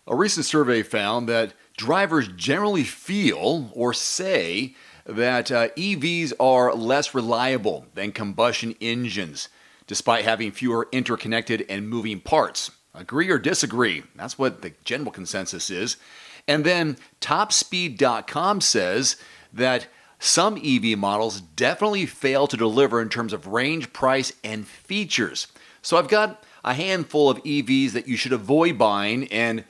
A recent survey found that drivers generally feel or say that EVs are less reliable than combustion engines, despite having fewer interconnected and moving parts. Agree or disagree? That's what the general consensus is. And then topspeed.com says that some EV models definitely fail to deliver in terms of range, price, and features. So I've got a handful of EVs that you should avoid buying, and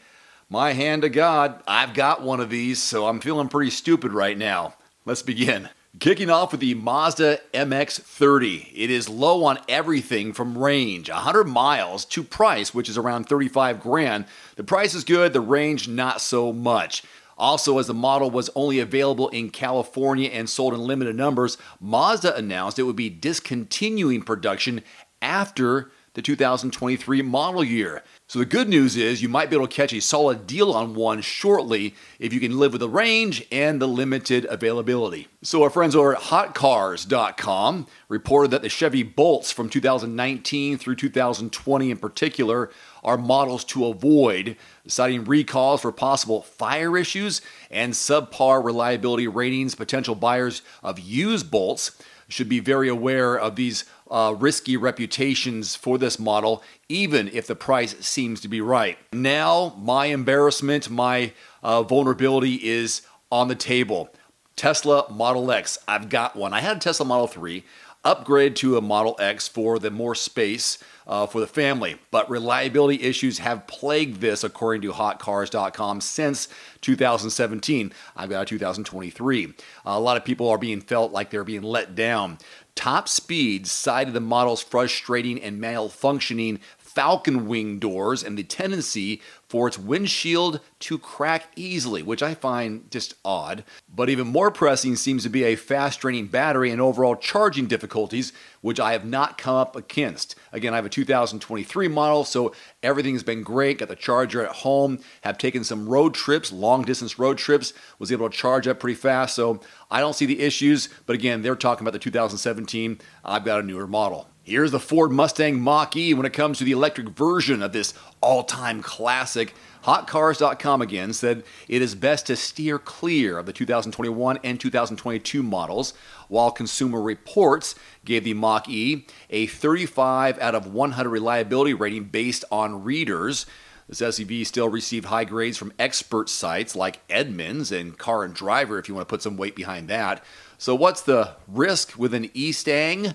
my hand to God, I've got one of these, so I'm feeling pretty stupid right now. Let's begin. Kicking off with the Mazda MX30. It is low on everything from range, 100 miles, to price, which is around 35 grand. The price is good, the range not so much. Also, as the model was only available in California and sold in limited numbers, Mazda announced it would be discontinuing production after the 2023 model year. So the good news is you might be able to catch a solid deal on one shortly if you can live with the range and the limited availability. So our friends over at hotcars.com reported that the Chevy Bolts from 2019 through 2020 in particular are models to avoid, citing recalls for possible fire issues and subpar reliability ratings. Potential buyers of used Bolts should be very aware of these risky reputations for this model, even if the price seems to be right. Now, my embarrassment, my vulnerability is on the table. Tesla Model X. I've got one. I had a Tesla Model 3, upgrade to a Model X for the more space for the family. But reliability issues have plagued this, according to hotcars.com, since 2017. I've got a 2023. A lot of people are felt like they're being let down. Top Speed cited the model's frustrating and malfunctioning falcon wing doors and the tendency for its windshield to crack easily, which I find just odd. But even more pressing seems to be a fast-draining battery and overall charging difficulties, which I have not come up against. Again, I have a 2023 model, so everything's been great. Got the charger at home, have taken some road trips, long-distance road trips, was able to charge up pretty fast, so I don't see the issues. But again, they're talking about the 2017. I've got a newer model. Here's the Ford Mustang Mach-E when it comes to the electric version of this all-time classic. HotCars.com again said it is best to steer clear of the 2021 and 2022 models, while Consumer Reports gave the Mach-E a 35 out of 100 reliability rating based on readers. This SUV still received high grades from expert sites like Edmunds and Car and Driver, if you want to put some weight behind that. So what's the risk with an E-Stang?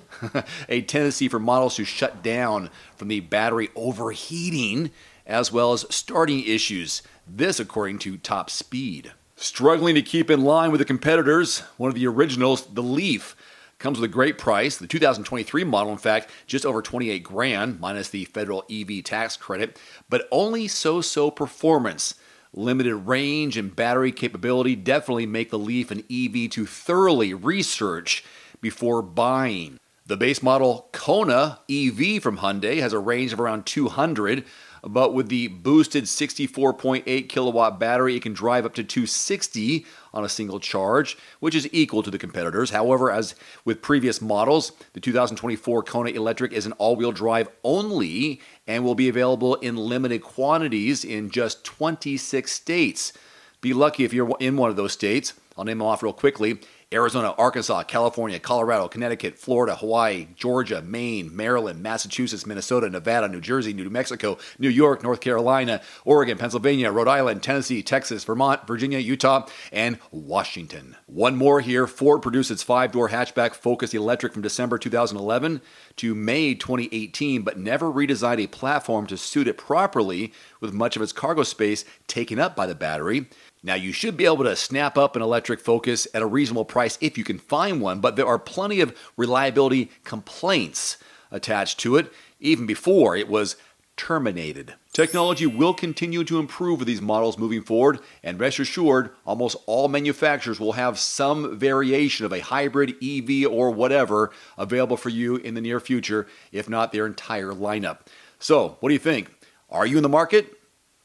A tendency for models to shut down from the battery overheating, as well as starting issues. This according to Top Speed. Struggling to keep in line with the competitors, one of the originals, the Leaf, comes with a great price. The 2023 model, in fact, just over 28 grand, minus the federal EV tax credit, but only so-so performance. Limited range and battery capability definitely make the Leaf an EV to thoroughly research before buying. The base model Kona EV from Hyundai has a range of around 200, but with the boosted 64.8 kilowatt battery, it can drive up to 260 on a single charge, which is equal to the competitors. However, as with previous models, the 2024 Kona Electric is an all-wheel drive only and will be available in limited quantities in just 26 states. Be lucky if you're in one of those states. I'll name them off real quickly. Arizona, Arkansas, California, Colorado, Connecticut, Florida, Hawaii, Georgia, Maine, Maryland, Massachusetts, Minnesota, Nevada, New Jersey, New Mexico, New York, North Carolina, Oregon, Pennsylvania, Rhode Island, Tennessee, Texas, Vermont, Virginia, Utah, and Washington. One more here. Ford produced its 5-door hatchback Focus Electric from December 2011 to May 2018, but never redesigned a platform to suit it properly, with much of its cargo space taken up by the battery. Now, you should be able to snap up an electric Focus at a reasonable price if you can find one, but there are plenty of reliability complaints attached to it, even before it was terminated. Technology will continue to improve with these models moving forward, and rest assured, almost all manufacturers will have some variation of a hybrid EV or whatever available for you in the near future, if not their entire lineup. So, what do you think? Are you in the market?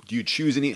Do you choose any?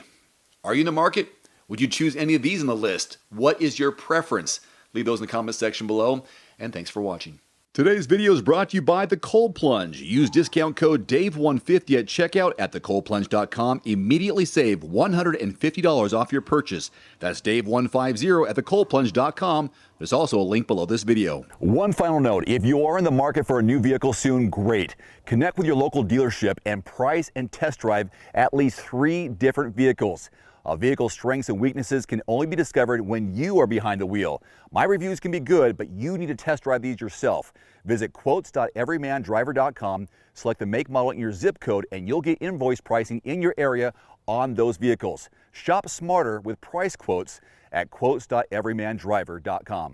Are you in the market? Would you choose any of these on the list? What is your preference? Leave those in the comment section below, and thanks for watching. Today's video is brought to you by the Cold Plunge. Use discount code DAVE150 at checkout at thecoldplunge.com. Immediately save $150 off your purchase. That's DAVE150 at thecoldplunge.com. There's also a link below this video. One final note, if you are in the market for a new vehicle soon, great. Connect with your local dealership and price and test drive at least 3 different vehicles. A vehicle's strengths and weaknesses can only be discovered when you are behind the wheel. My reviews can be good, but you need to test drive these yourself. Visit quotes.everymandriver.com, select the make, model, and your zip code, and you'll get invoice pricing in your area on those vehicles. Shop smarter with price quotes at quotes.everymandriver.com.